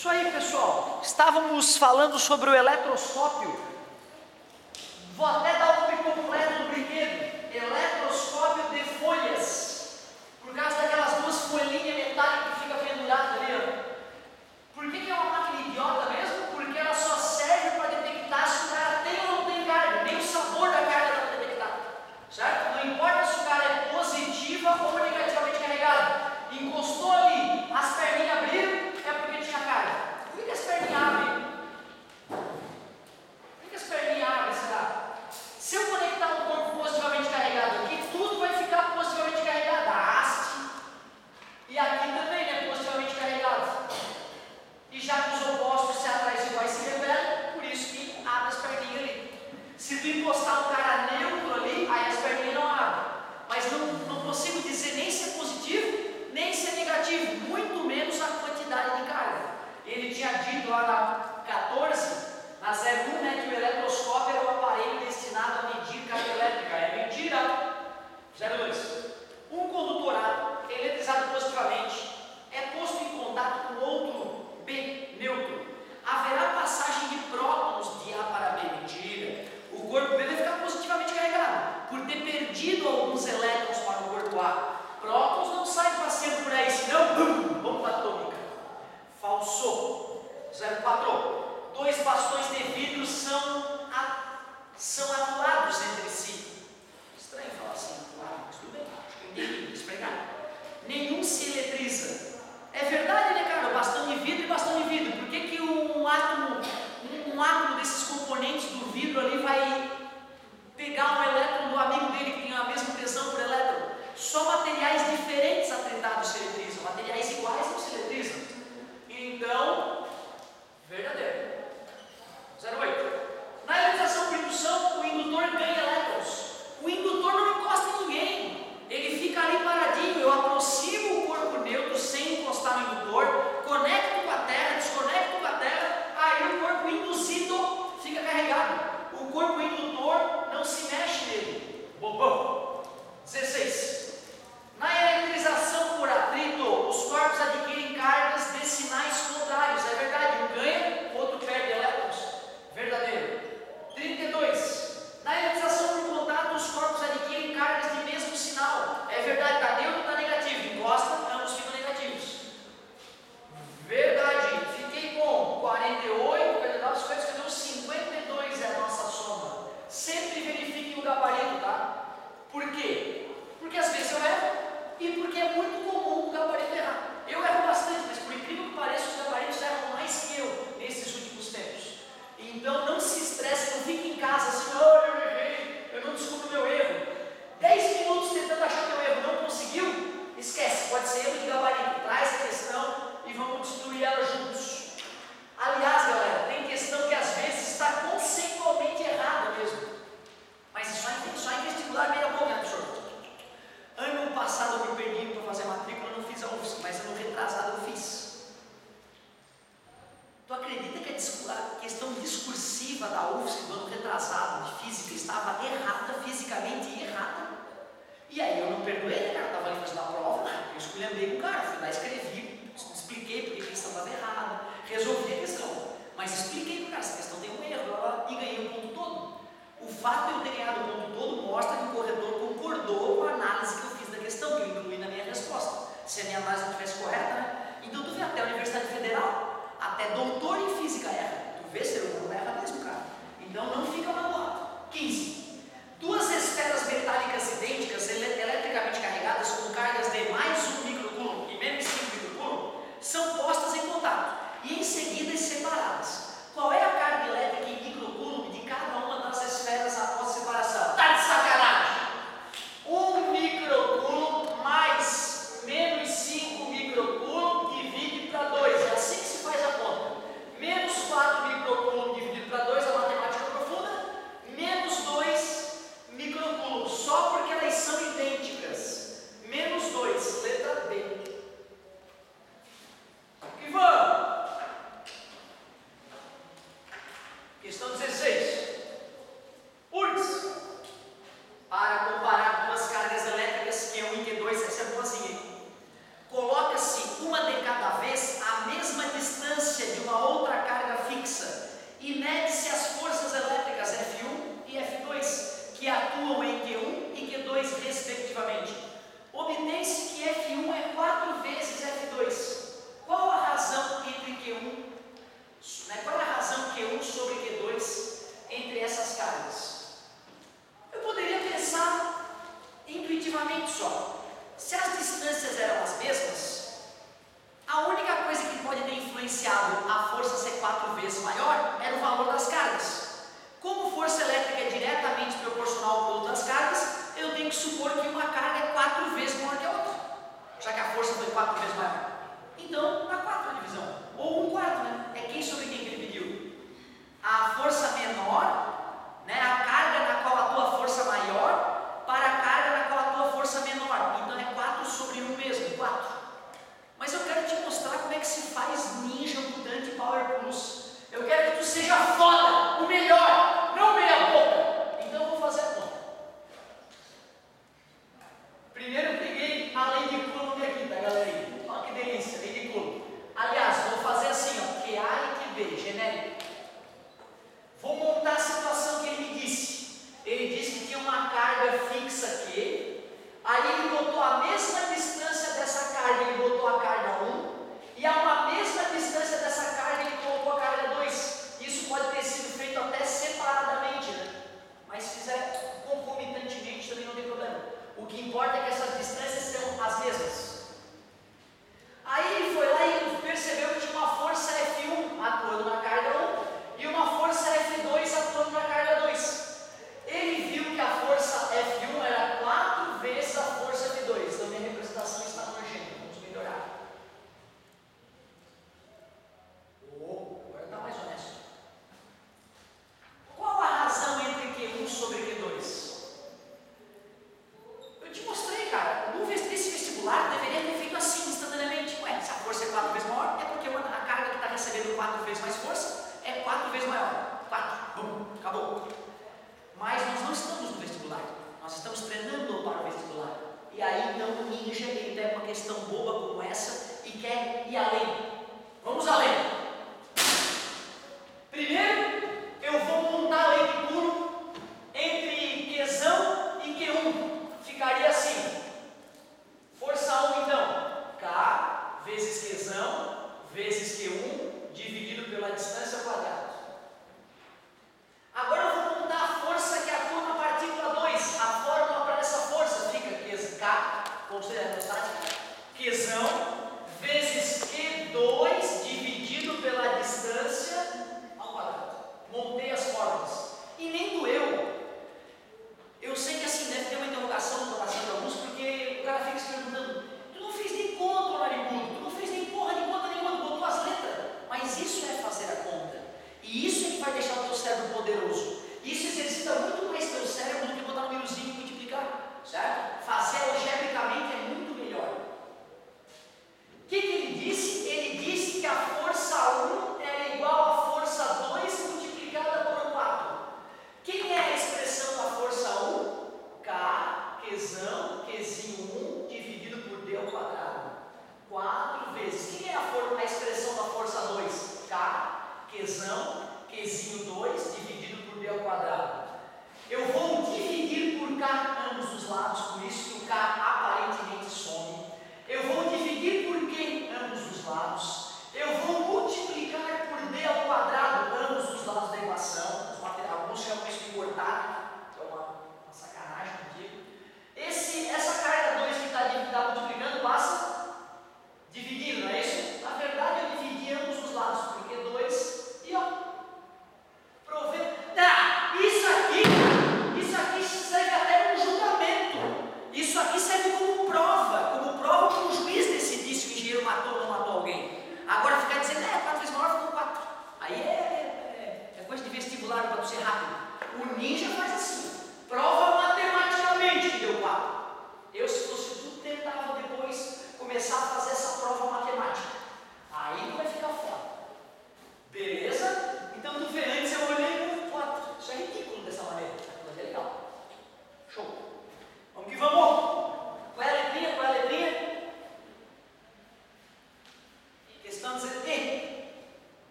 Isso aí, pessoal. Estávamos falando sobre o eletroscópio. Vou até dar o nome completo do brinquedo: eletroscópio de folhas. Por causa daquelas duas folhinhas metálicas que fica pendurado ali, ó. Por que é uma máquina idiota mesmo? Porque ela só serve para detectar se o cara tem ou não tem carga. Nem o sabor da carga dá para detectar. Certo? Não importa se o cara é positiva ou negativamente carregado. Encostou ali, as perninhas abriram, é porque tinha carga. Por que as perninhas abrem? Por que as perninhas abrem, será? Se eu conectar um corpo positivamente carregado aqui, tudo vai ficar positivamente carregado. A haste. E aqui também é positivamente carregado. E já que os opostos se atraem iguais se revelam, por isso que abre as perninhas ali. Se tu encostar um cara neutro ali, aí as perninhas não abrem. Mas não consigo dizer nem se é positivo, nem se é negativo, muito menos a quantidade de carga. Ele tinha dito lá na 14, na 01, né, que o eletroscópio era um aparelho destinado a medir carga elétrica. É mentira. 02. Um condutor A, eletrizado positivamente, é posto em contato com outro B, neutro. Haverá passagem de prótons de A para B. Mentira. O corpo B vai ficar positivamente carregado, por ter perdido alguns elétrons para o corpo A. Prótons não saem passeando por aí, senão, bomba atômica. Falsou. 04. Dois bastões de vidro são atulados entre si. Estranho falar assim, atulado, mas tudo bem, acho que eu entendi, vou explicar. Nenhum se eletriza. É verdade, né, cara? Bastão de vidro e bastão de vidro. Por que um átomo desses componentes do vidro ali vai pegar um elétron do amigo dele que tem a mesma tensão por elétron? Só materiais diferentes atritados se eletrizam. Materiais iguais não se eletrizam. Então, verdadeiro. 08. Na eletrização por indução, o indutor ganha elétrons. O indutor não encosta em ninguém. Ele fica ali paradinho. Eu aproximo o corpo neutro sem encostar no indutor, conecto com a Terra, desconecto com a Terra, aí o corpo induzido fica carregado. O corpo indutor não se mexe nele. Bobão. 16. Na eletrização por atrito, os corpos adquirem cargas de sinais contrários. É verdade, um ganha, o outro perde elétrons. Verdadeiro. 32. Na eletrização por contato, os corpos adquirem cargas de mesmo sinal. É verdade, está neutro ou está negativo? Encosta, ambos ficam negativos. Verdade. Fiquei com 48, 49, 50, 51, 52 é a nossa soma. Sempre verifiquem o gabarito, tá? Por quê? Porque às vezes eu erro e porque é muito comum o gabarito errar. Eu erro bastante, mas por incrível que pareça, os gabaritos erram mais que eu nesses últimos tempos. Então não se estresse, não fique em casa assim, eu errei, eu não descubro o meu erro. 10 minutos tentando achar teu erro, não conseguiu? Esquece, pode ser erro de gabarito. Traz a questão e vamos destruir ela juntos. Aliás, galera, tem questão que às vezes está conceitualmente errada mesmo. Mas só em vestibular meia boca, né, professor? Ano passado eu me perdi para fazer a matrícula, eu não fiz a UFSC, mas ano retrasado eu fiz. Tu acredita que a questão discursiva da UFSC do ano retrasado de física estava errada, fisicamente errada? E aí eu não perdoei, né, cara? Eu estava ali fazendo a prova, eu esculhambei com o cara, fui lá, escrevi, expliquei porque a questão estava errada, resolvi a questão, mas expliquei para o cara, essa questão tem um erro, e ganhei o ponto todo. O fato de eu ter ganhado o ponto todo mostra que o corretor concordou com a análise que eu fiz da questão, que eu incluí na minha resposta. Se a minha análise não estivesse correta, né? Então tu vê, até a Universidade Federal, até doutor em física erra. Tu vê, ser humano erra mesmo, cara. Então não fica magoado. 15. Duas esferas metálicas idênticas, eletricamente carregadas com cargas de mais 1 microcoulomb e menos 5 microcoulomb, são postas em contato e em seguida separadas. Qual é a carga elétrica em microcoulomb de cada uma das esferas após a separação? Tá de sacanagem! 1 microcoulomb mais menos 5 microcoulomb divide para 2. É assim que se faz a conta. Menos 4 microcoulomb dividido para 2, a matemática profunda. Menos 2 microcoulomb, só porque elas são idênticas. Menos 2, letra B. E vamos! a força ser 4 vezes maior era o valor das cargas. Como força elétrica é diretamente proporcional ao produto das cargas, eu tenho que supor que uma carga é 4 vezes maior que a outra, já que a força foi 4 vezes maior. Então, dá 4 a divisão, ou 1/4, né? É quem sobre quem que ele pediu. A força menor, né? A carga na qual atua a força maior, para a carga na qual atua a força menor. Então é 4 sobre 1 mesmo, 4. Mas eu quero te mostrar como é que se faz Ninja Mutante Power Plus. Eu quero que tu seja foda, o melhor, não meia boca. Então eu vou fazer a conta. Primeiro eu peguei a lei de Coulomb aqui, tá, galera? Olha que delícia, lei de Coulomb. Aliás, vou fazer assim, ó, QA e QB, genérico. Vou montar a situação que ele me disse. Ele disse que tinha uma carga fixa aqui. Aí ele botou a mesma distância dessa carga, ele botou a carga 1. E a uma mesma distância dessa carga, ele colocou a carga 2. Isso pode ter sido feito até separadamente, né? Mas se fizer concomitantemente também não tem problema. O que importa é que essas distâncias são as mesmas. Aí ele foi lá e percebeu que tinha uma força F1 atuando na carga 1 e uma força F2 atuando na carga 2. Ele viu que a força F1 era 4 vezes a força F2. Então minha representação está nojenta. Vamos melhorar. Agora está mais honesto. Qual a razão entre Q1 sobre Q2? Eu te mostrei, cara. Esse vestibular deveria ter feito assim, instantaneamente. Ué, se a força é 4 vezes maior, é porque a carga que está recebendo 4 vezes mais força é 4 vezes maior. 4. Bum, acabou. Mas nós não estamos no vestibular. Nós estamos treinando para o vestibular. E aí, então, o Ninja, ele pega uma questão boba como essa e quer ir além. Vamos além. Primeiro, eu vou montar a lei de Coulomb entre Qzão e Q1. Ficaria assim. Força 1, então. K vezes Qzão vezes Q1 dividido pela distância ao quadrado. Agora eu vou montar a força que atua na partícula 2. A fórmula para essa força fica K, considerando a estática, Qzão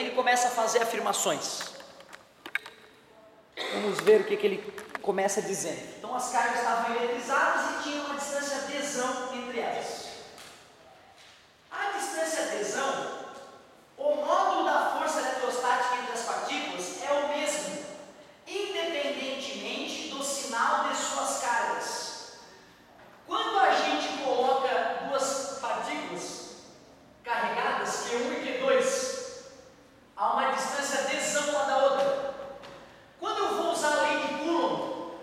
ele começa a fazer afirmações. Vamos ver o que ele começa dizendo. Então as cargas estavam eletrizadas e tinha uma distância adesão entre elas. A distância adesão, o módulo da força eletrostática entre as partículas é o mesmo, independentemente do sinal de suas cargas. Quando a gente coloca duas partículas carregadas, Q1 e Q2, há uma distância adesão uma da outra. Quando eu vou usar a lei de Coulomb,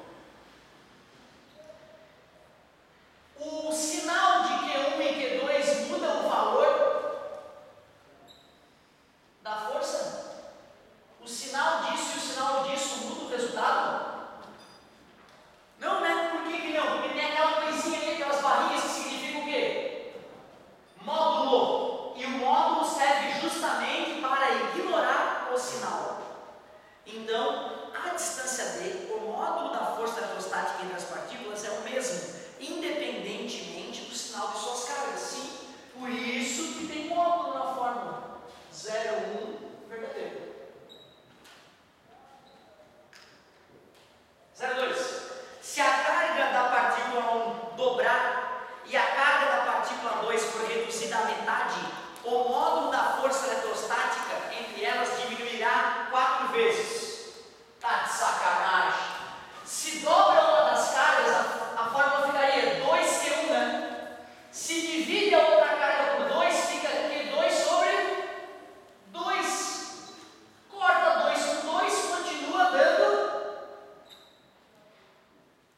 o sinal de Q1 e Q2 muda o valor da força? O sinal disso e o sinal disso muda o resultado? Não, né? Por que não? Porque tem aquela coisinha ali, aquelas barrinhas que significam o quê? Módulo. E o módulo serve justamente para ignorar o sinal. Então, a distância D, o módulo da força eletrostática entre as partículas é o mesmo, independentemente do sinal de suas cargas. Sim, por isso que tem módulo na fórmula. 0, 1, verdadeiro. 0,2. Se a carga da partícula 1 dobrar e a carga da partícula 2 for reduzida à metade, o módulo da força eletrostática entre elas diminuirá 4 vezes. Tá de sacanagem. Se dobra uma das cargas, a fórmula ficaria 2Q1, né? Se divide a outra carga por 2, fica Q2 sobre 2. Corta 2 com 2, continua dando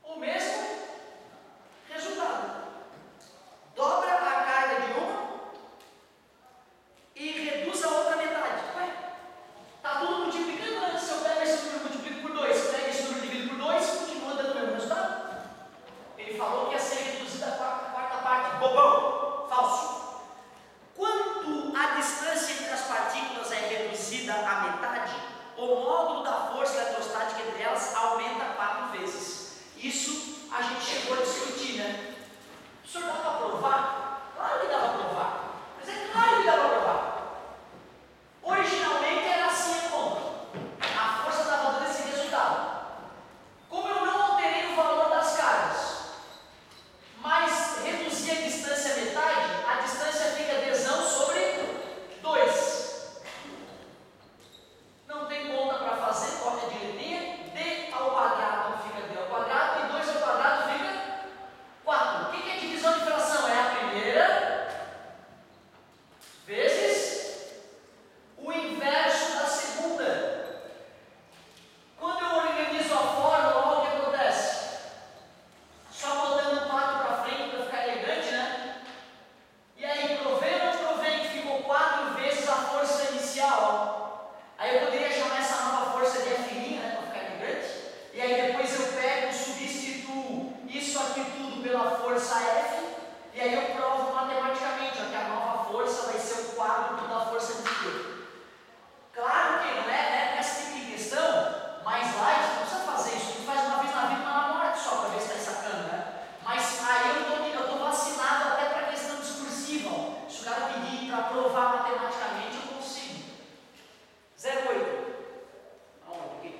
o mesmo resultado. Dobra a carga de uma e reduz a outra metade. Ué, tá tudo multiplicando, né? Se eu pego esse número e multiplico por 2, pego esse número e divido por 2, continua dando o mesmo resultado. Ele falou que ia ser reduzida a quarta parte. Bobão! Falso. Quando a distância entre as partículas é reduzida à metade, o módulo da força eletrostática entre elas aumenta 4 vezes. Isso a gente chegou a discutir, né? O senhor dá para provar? Claro que dá para provar. Mas é claro que dá para provar. Originalmente era assim a conta. A força estava dando esse resultado. Como eu não alterei o valor das cargas, mas reduzi a distância à metade, a distância fica adesão sobre 2. Não tem conta para fazer, corta de letrinha. D ao quadrado fica D ao quadrado e 2 ao quadrado fica 4. O que é divisão de fração? É a primeira vezes o inverso da segunda. Quando eu organizo a fórmula, olha o que acontece. Só botando 4 para frente para ficar elegante, né? E aí, provém ou não provém que ficou 4 vezes a força inicial? Aí eu poderia chamar essa nova força de F', né? Para ficar elegante. E aí depois eu pego, substituo isso aqui tudo pela força F. E aí eu provo matematicamente ó, que a nova força vai ser o quádruplo da força antiga. Claro que não é esse tipo de questão, mais light, não precisa fazer isso, tu faz uma vez na vida, uma na morte só, para ver se está sacando, né? Mas aí eu estou vacinado até para a questão discursiva. Se o cara pedir para provar matematicamente, eu consigo. 0,8. Aonde aqui?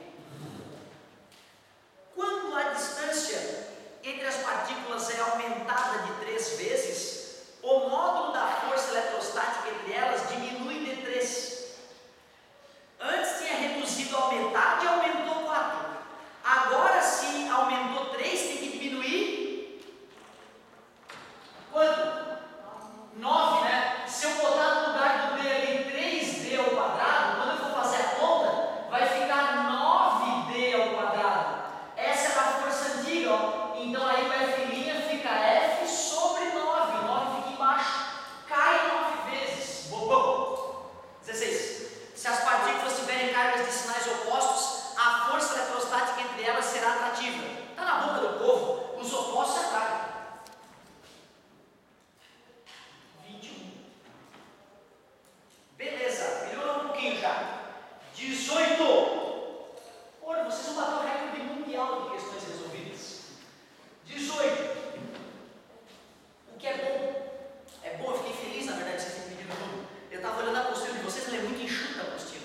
Quando a distância entre as partículas é aumentada de 3 vezes, o módulo da força eletrostática entre elas diminui de 3. Antes tinha reduzido a metade e aumentou 4. Agora, se aumentou 3, tem que diminuir quanto? 9, né? Se eu botar no lugar do D ali 3D ao quadrado, quando eu for fazer a conta, vai ficar 9D ao quadrado. Essa era a força antiga, ó. Então aí o F' fica F sobre 9. 9 fica embaixo. Cai 9 vezes. Bobão. 16. Se as partículas tiverem cargas de sinais opostos, a força eletrostática entre elas será atrativa. Está na boca do povo, os opostos se atraem. 21. Beleza, melhorou um pouquinho já. 18. Olha, vocês vão bater o recorde mundial de questões resolvidas. 18. O que é bom? É bom, eu fiquei feliz na verdade de vocês terem pedido tudo. Eu estava olhando a apostila de vocês, ela é muito enxuta a apostila.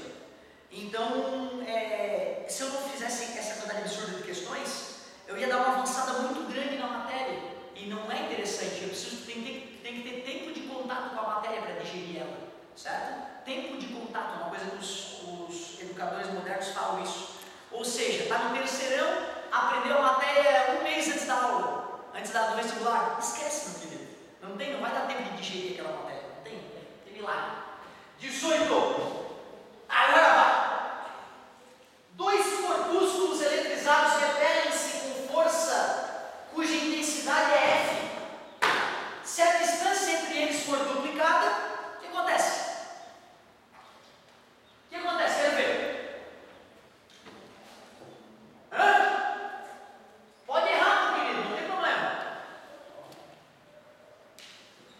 educadores modernos falam isso. Ou seja, está no terceirão, aprendeu a matéria um mês antes da aula, antes do vestibular. Esquece, meu querido. Não vai dar tempo de digerir aquela matéria. Não tem milagre. 18. Agora vai. Dois corpúsculos eletrizados repelem-se com força cuja intensidade é F. Se a distância entre eles for duplicada, o que acontece? O que acontece? Quero ver. Pode errar, meu querido, não tem problema.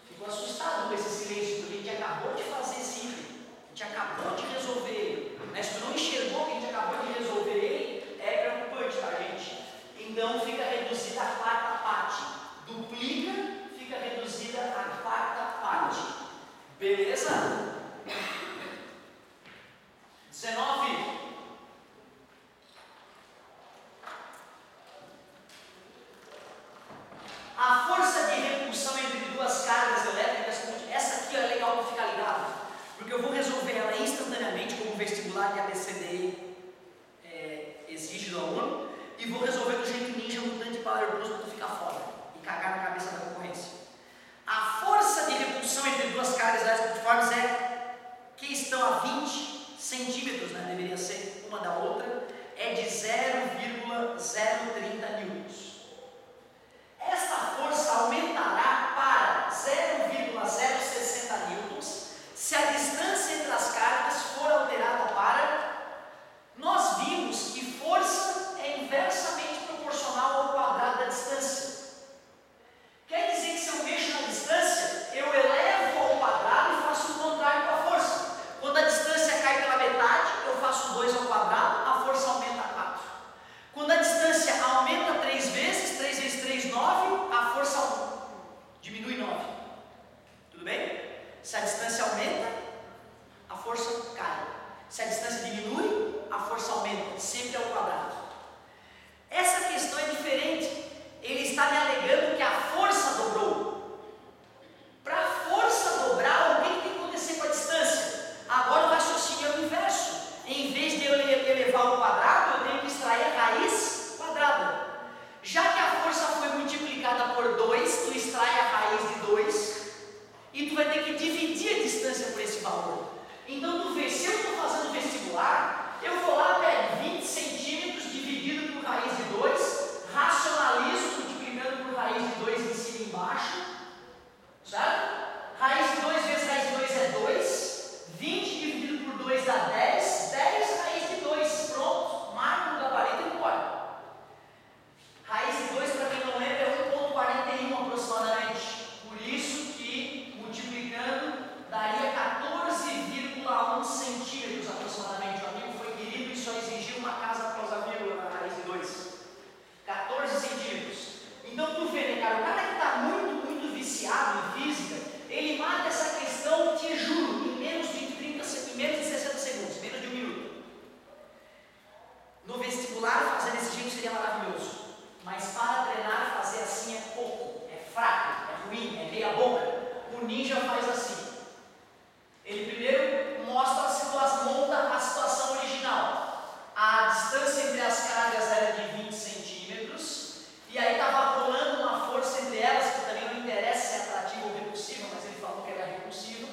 Fico assustado com esse silêncio, porque a gente acabou de fazer esse item. A gente acabou de resolver ele. Mas se tu não enxergou que a gente acabou de resolver ele, é preocupante, tá, gente? Então fica reduzida a quarta parte. Duplica, fica reduzida a quarta parte. Beleza? 19. A força de repulsão entre duas cargas elétricas, essa aqui é legal para ficar ligado, porque eu vou resolver ela instantaneamente, como o vestibular de ABCDE exige do aluno, e vou resolver do jeito ninja mutante Power Plus para tu ficar fora e cagar na cabeça da concorrência. A força de repulsão entre duas cargas elétricas multiformes que estão a 20 centímetros, né, deveria ser uma da outra, é de 0,030 newtons. Esta força aumentará para 0,060 newtons se a distância entre as cargas for alterada para... Nós vimos que força é inversamente proporcional ao quadrado da distância. Quer dizer que se eu mexo na distância, eu elevo ao quadrado e faço o contrário com a força. Quando a distância cai pela metade, eu faço 2 ao quadrado, a força aumenta a 4. Quando a distância aumenta 3 vezes, 3 vezes 3, 9, a força diminui 9. Tudo bem? Se a distância aumenta, a força cai. Se a distância diminui, a força aumenta, sempre ao quadrado. Essa questão é diferente. Ele está me alegando que a força dobrou. Para a força dobrar, o que tem que acontecer com a distância? Agora o raciocínio é o inverso. Em vez de eu elevar o quadrado, eu tenho que extrair a raiz quadrada. Já que a força foi multiplicada por 2, tu extrai a raiz de 2 e tu vai ter que dividir a distância por esse valor. Então tu vê, se eu estou fazendo vestibular, eu vou lá, pego 20 centímetros dividido por raiz de 2, racionalizo multiplicando por raiz de 2 em cima e embaixo, certo? Raiz de 2 vezes raiz de 2 é 2, 20 dividido por 2 dá 10, 10 raiz de 2, pronto, marco no gabarito e embora. Raiz de 2, para quem não lembra, é 1,41 aproximadamente, por isso que multiplicando daria 14,1 centímetros aproximadamente. O amigo foi querido e só exigiu uma casa após a vírgula na raiz de 2. 14 centímetros. Então tu vê, né, cara? O cara que está muito viciado em física, ele mata essa questão, te juro, em menos de 60 segundos, menos de 1 minuto. No vestibular, fazer desse jeito seria maravilhoso. Mas para treinar, fazer assim é pouco, é fraco, é ruim, é meia boca. O ninja faz assim. Ele primeiro monta a situação original. A distância entre as cargas era de 20 centímetros, e aí estava rolando uma força entre elas, que também não interessa se é atrativa ou repulsiva, mas ele falou que era repulsiva,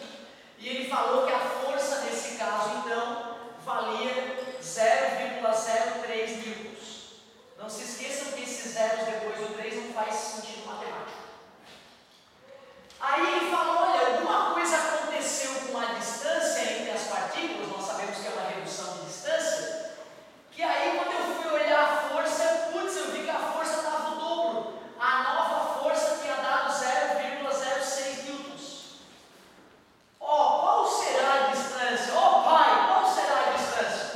e ele falou que a força nesse caso, então, valia 0,03 newtons. Não se esqueçam que esses zeros depois do 3 não faz sentido matemático. Aí ele falou, olha, alguma coisa aconteceu com a distância entre as partículas, nós sabemos que é uma redução de distância, que aí quando eu fui olhar a força, eu vi que a força estava o dobro. A nova força tinha dado 0,06 newtons. Qual será a distância? Pai, qual será a distância?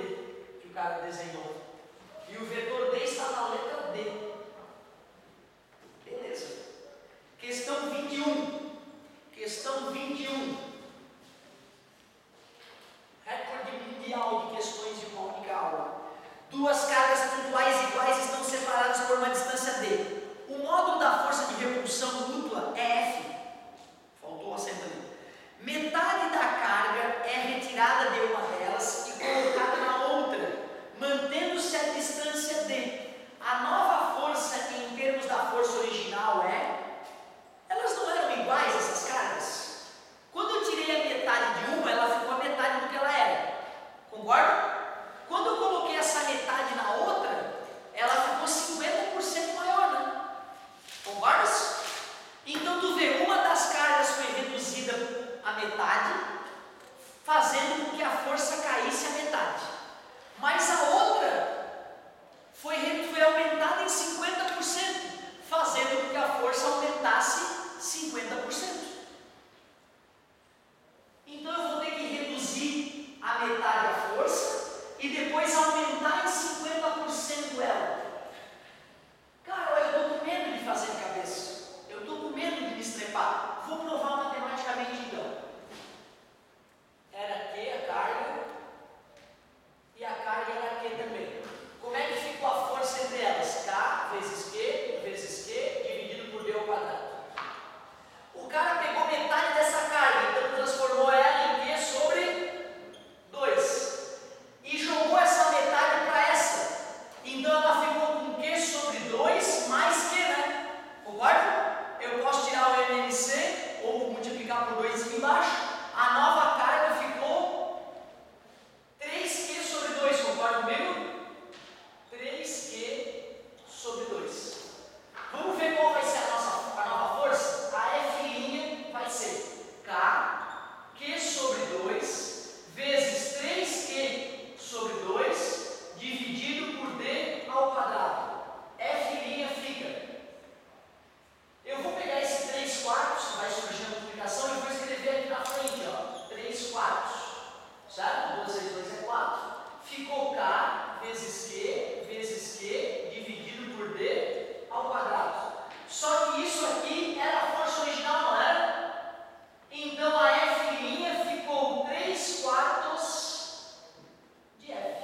D que o cara desenhou. E o vetor D está na letra D. Beleza. Questão 21. Questão 21. Recorde mundial de questões de uma única aula. Duas cargas pontuais iguais estão separadas por uma distância D. O módulo da força de repulsão mútua é F. Faltou o acento ali. Metade da carga é retirada de uma delas e colocada na outra, mantendo-se a distância D. A nova força em termos da força original é... Elas não eram iguais, essas cargas? Quando eu tirei a metade de uma, ela ficou a metade do que ela era. Concorda? Quando eu coloquei essa metade na outra, ela ficou 50% maior, né? Concorda? Então tu vê, uma das cargas foi reduzida a metade, fazendo com que a força caísse a metade. Mas a outra foi aumentada em 50%, fazendo com que a força aumentasse 50%. Então eu vou ter que reduzir a metade a força e depois aumentar em 50% ela. Cara, eu estou com medo de fazer de cabeça. Eu estou com medo de me estrepar. Vou provar matematicamente então. Era Q a carga e a carga era Q também. Como é que ficou a força entre elas? K vezes Q dividido por D ao quadrado. O cara pegou metade dessa carga, então transformou ela em Q sobre 2 e jogou essa metade para essa. Então ela ficou com Q sobre 2 mais Q, né? Concorda? Eu posso tirar o MMC ou multiplicar por 2 aqui embaixo. A nova carga ficou 3Q sobre 2, concorda comigo? 3Q sobre 2. Vamos ver qual vai ser a nova força? A F' vai ser K, Q sobre 2, vezes 3Q sobre 2, dividido por D ao quadrado. F' fica... Eu vou pegar esse 3 quartos, que vai surgir na multiplicação, e vou escrever aqui na frente, ó, 3 quartos. Certo? 2 vezes 2 é 4. Ficou K vezes Q, dividido por D ao quadrado. Só que isso aqui era a força original, não era? Então a F' ficou 3 quartos de F.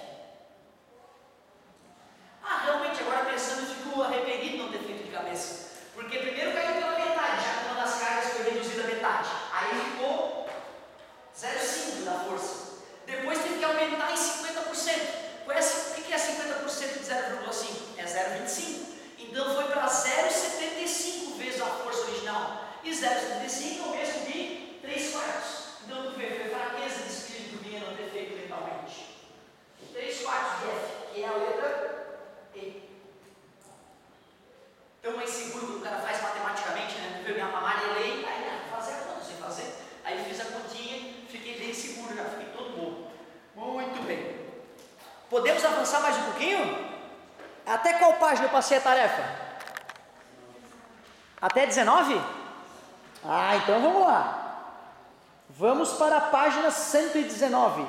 Ah, realmente, agora pensando, eu fico arrependido de não ter feito de cabeça. Porque primeiro caiu pela metade, já que uma das cargas foi reduzida a metade. Aí ficou 0,5 da força. Depois teve que aumentar em 50%. O que é 50% de 0,5? É 0,25. Então foi para 0,75 vezes a força original. E 0,75 é o mesmo de 3 quartos. Então tu vê, foi fraqueza de espírito minha não ter feito mentalmente. 3 quartos de F, que é a letra E. Então é inseguro quando o cara faz matematicamente, né? Tu vê, minha amarelei, aí né, fazer a conta, sem fazer. Aí fiz a continha, fiquei bem seguro já, fiquei todo bom. Muito bem. Podemos avançar mais um pouquinho? Até qual página eu passei a tarefa? Até 19? Ah, então vamos lá. Vamos para a página 119.